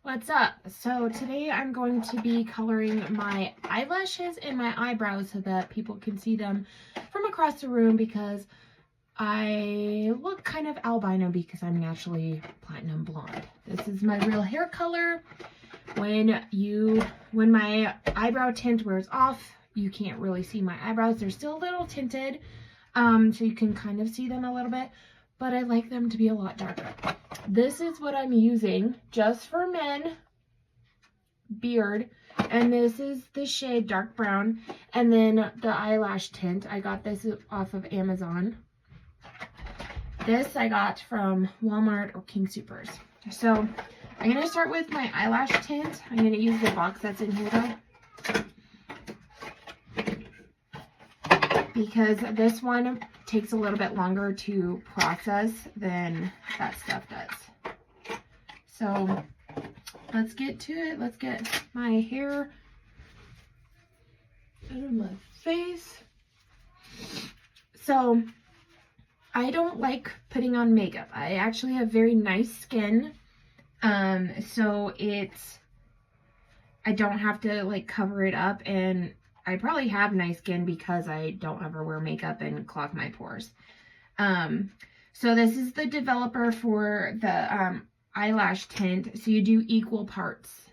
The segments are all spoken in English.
What's up? So today I'm going to be coloring my eyelashes and my eyebrows so that people can see them from across the room, because I look kind of albino because I'm naturally platinum blonde. This is my real hair color. When my eyebrow tint wears off, you can't really see my eyebrows. They're still a little tinted, so you can kind of see them a little bit, but I like them to be a lot darker. This is what I'm using just for men beard, and this is the shade dark brown, and then the eyelash tint. I got this off of Amazon. This I got from Walmart or King Supers. So I'm going to start with my eyelash tint. I'm going to use the box that's in here though, because this one takes a little bit longer to process than that stuff does. So let's get to it. Let's get my hair out of my face. So I don't like putting on makeup. I actually have very nice skin. So I don't have to like cover it up, and I probably have nice skin because I don't ever wear makeup and clog my pores. So this is the developer for the eyelash tint. So you do equal parts.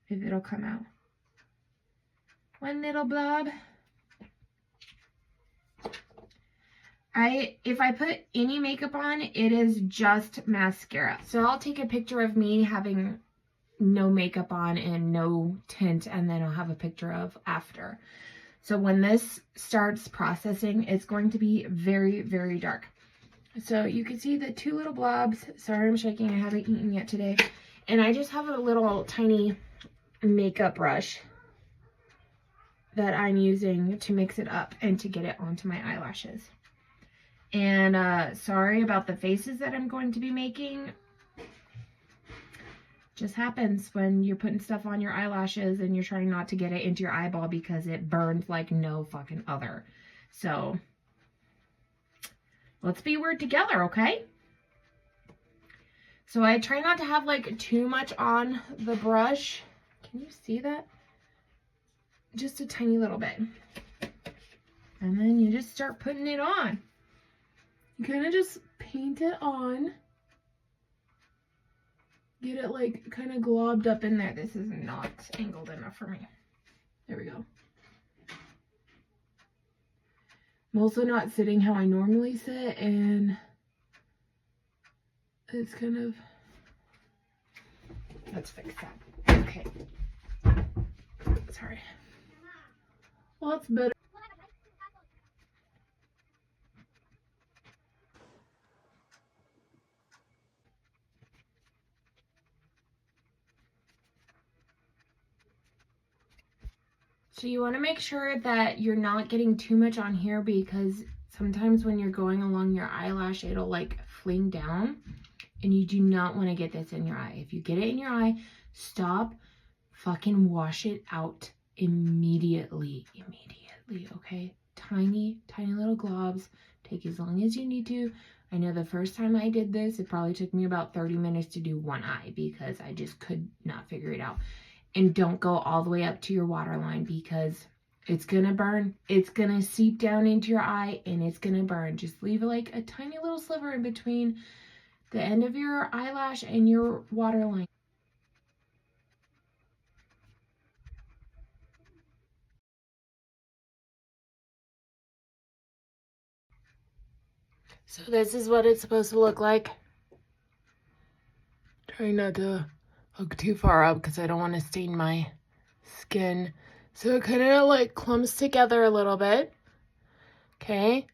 If it'll come out. One little blob. If I put any makeup on, it is just mascara. So I'll take a picture of me having no makeup on and no tint, and then I'll have a picture of after. So when this starts processing, it's going to be very, very dark. So you can see the two little blobs. Sorry, I'm shaking. I haven't eaten yet today. And I just have a little tiny makeup brush that I'm using to mix it up and to get it onto my eyelashes. And sorry about the faces that I'm going to be making. Just happens when you're putting stuff on your eyelashes and you're trying not to get it into your eyeball because it burns like no fucking other. So let's be weird together, okay? So I try not to have like too much on the brush. Can you see that? Just a tiny little bit. And then you just start putting it on. You kind of just paint it on. Get it like kind of globbed up in there. This is not angled enough for me. There we go. I'm also not sitting how I normally sit, and it's kind of, let's fix that. Okay. Sorry. Well, that's better. So you want to make sure that you're not getting too much on here, because sometimes when you're going along your eyelash, it'll like fling down, and you do not want to get this in your eye. If you get it in your eye, stop, fucking wash it out immediately, okay? Tiny, tiny little globs. Take as long as you need to. I know the first time I did this, it probably took me about 30 minutes to do one eye because I just could not figure it out. And don't go all the way up to your waterline, because it's gonna burn. It's gonna seep down into your eye and it's gonna burn. Just leave like a tiny little sliver in between the end of your eyelash and your waterline. So this is what it's supposed to look like. Trying not to hook too far up because I don't want to stain my skin. So it kind of like clumps together a little bit. Okay.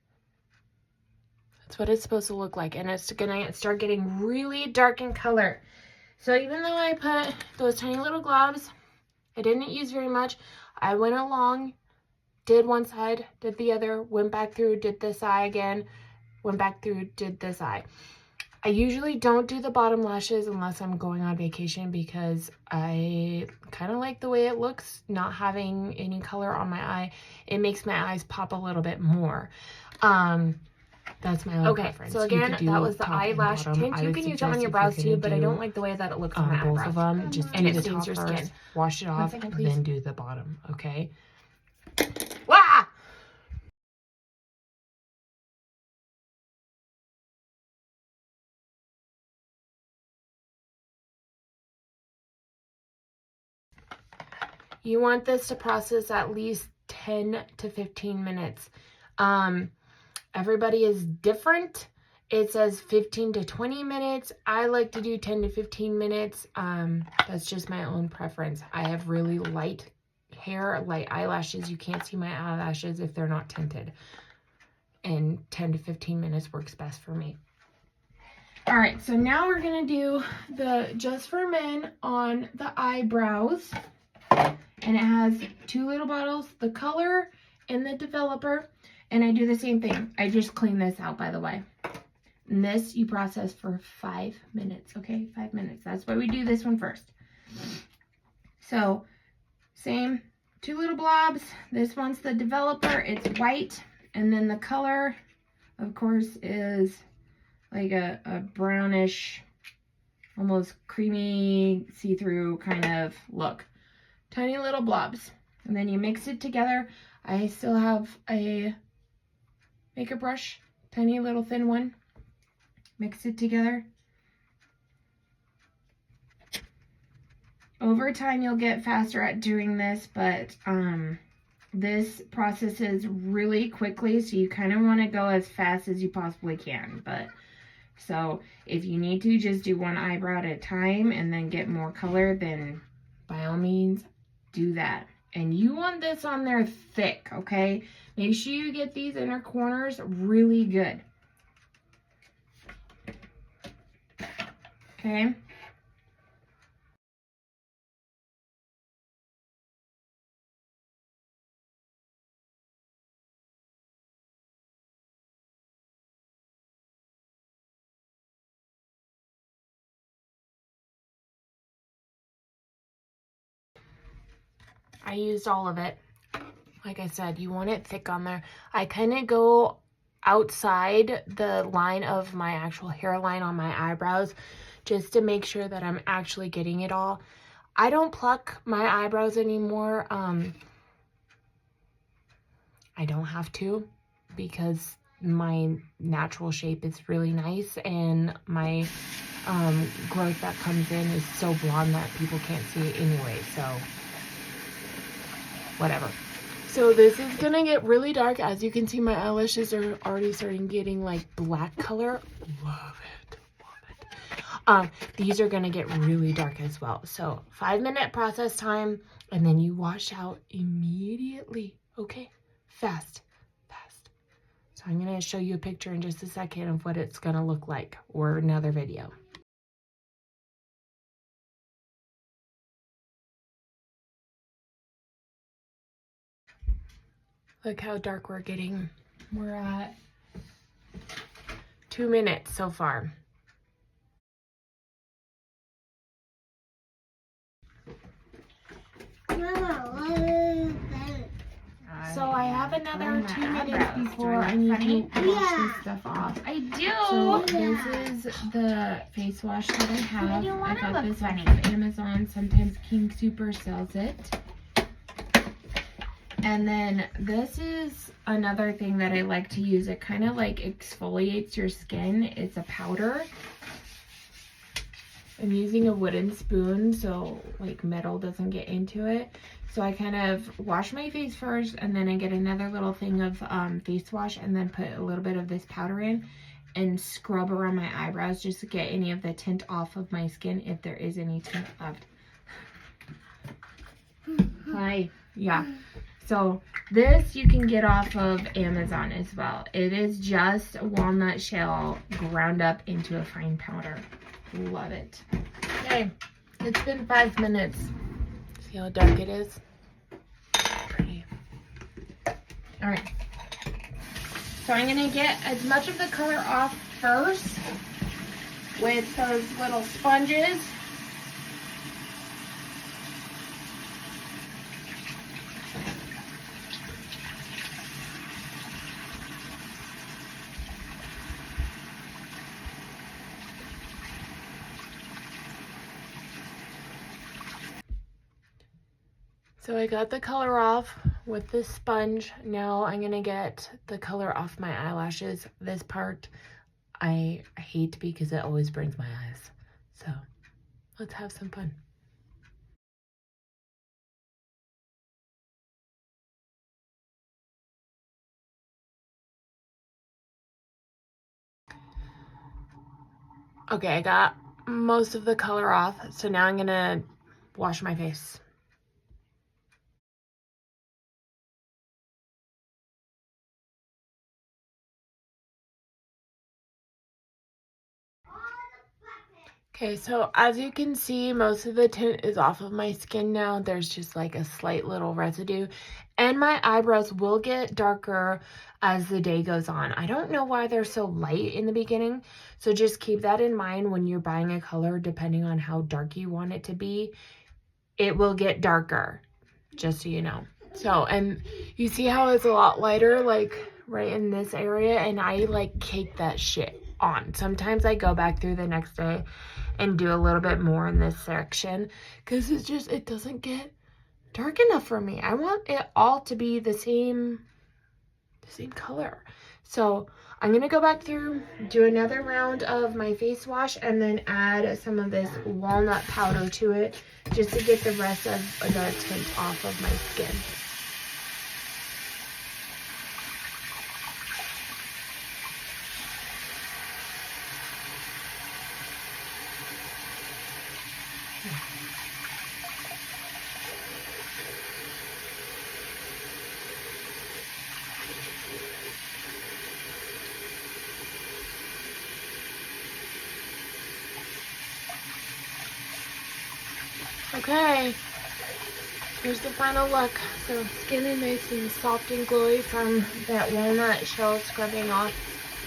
That's what it's supposed to look like. And it's gonna start getting really dark in color. So even though I put those tiny little globs, I didn't use very much. I went along, did one side, did the other, went back through, did this eye again, went back through, did this eye. I usually don't do the bottom lashes unless I'm going on vacation, because I kind of like the way it looks, not having any color on my eye. It makes my eyes pop a little bit more. That's my own preference. So again, that was the eyelash tint. You can use it on your brows too, but I don't like the way that it looks on my eyebrows. Both of them, just do the top your first, skin. wash it off, second, then do the bottom, okay? Wah! You want this to process at least 10 to 15 minutes. Everybody is different. It says 15 to 20 minutes. I like to do 10 to 15 minutes. That's just my own preference. I have really light hair, light eyelashes. You can't see my eyelashes if they're not tinted. And 10 to 15 minutes works best for me. All right, so now we're gonna do the Just for Men on the eyebrows. And it has 2 little bottles, the color and the developer. And I do the same thing. I just clean this out, by the way. And this you process for 5 minutes, okay? 5 minutes. That's why we do this one first. So, same, 2 little blobs. This one's the developer. It's white. And then the color, of course, is like a brownish, almost creamy, see-through kind of look. Tiny little blobs. And then you mix it together. I still have a makeup brush, tiny little thin one. Mix it together. Over time, you'll get faster at doing this, but this processes really quickly, so you kind of want to go as fast as you possibly can. But so if you need to just do one eyebrow at a time and then get more color, then by all means, do that. And you want this on there thick, okay? Make sure you get these inner corners really good. Okay? I used all of it. Like I said, you want it thick on there. I kind of go outside the line of my actual hairline on my eyebrows just to make sure that I'm actually getting it all. I don't pluck my eyebrows anymore. I don't have to because my natural shape is really nice and my growth that comes in is so blonde that people can't see it anyway, so whatever. So this is gonna get really dark. As you can see, my eyelashes are already starting getting like black color. Love it, love it. These are gonna get really dark as well. So 5-minute process time, and then you wash out immediately. Okay, fast, fast. So I'm gonna show you a picture in just a second of what it's gonna look like, or another video. Look how dark we're getting. We're at 2 minutes so far. Mama, what is that? So I have another 2 minutes before I need to wash this stuff off. I do. So this is the face wash that I have. I got this off of Amazon. Sometimes King Super sells it. And then this is another thing that I like to use. It kind of like exfoliates your skin. It's a powder. I'm using a wooden spoon so like metal doesn't get into it. So I kind of wash my face first, and then I get another little thing of face wash, and then put a little bit of this powder in and scrub around my eyebrows just to get any of the tint off of my skin if there is any tint left. Hi. Yeah. So this you can get off of Amazon as well. It is just walnut shell ground up into a fine powder. Love it. Okay, it's been 5 minutes. See how dark it is? Pretty. All right. So I'm gonna get as much of the color off first with those little sponges. So I got the color off with this sponge. Now I'm gonna get the color off my eyelashes. This part I hate because it always burns my eyes. So let's have some fun. Okay, I got most of the color off. So now I'm gonna wash my face. Okay, so as you can see, most of the tint is off of my skin now. There's just like a slight little residue. And my eyebrows will get darker as the day goes on. I don't know why they're so light in the beginning. So just keep that in mind when you're buying a color, depending on how dark you want it to be. It will get darker, just so you know. So, and you see how it's a lot lighter, like right in this area, and I like cake that shit on. Sometimes I go back through the next day and do a little bit more in this section because it doesn't get dark enough for me. I want it all to be the same color. So I'm gonna go back through, do another round of my face wash, and then add some of this walnut powder to it just to get the rest of the tint off of my skin. Okay, here's the final look. So skin is nice and soft and glowy from that walnut shell scrubbing off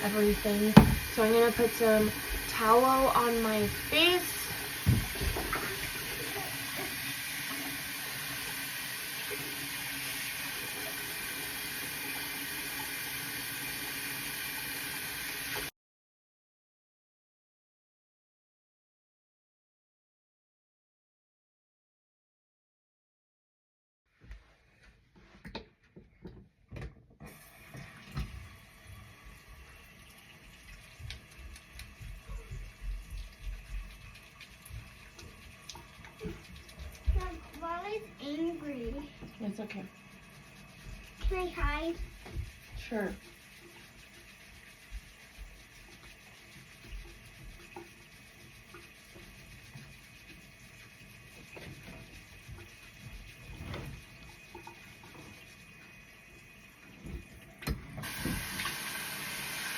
everything. So I'm gonna put some tallow on my face. Molly's angry. It's okay. Can I hide? Sure.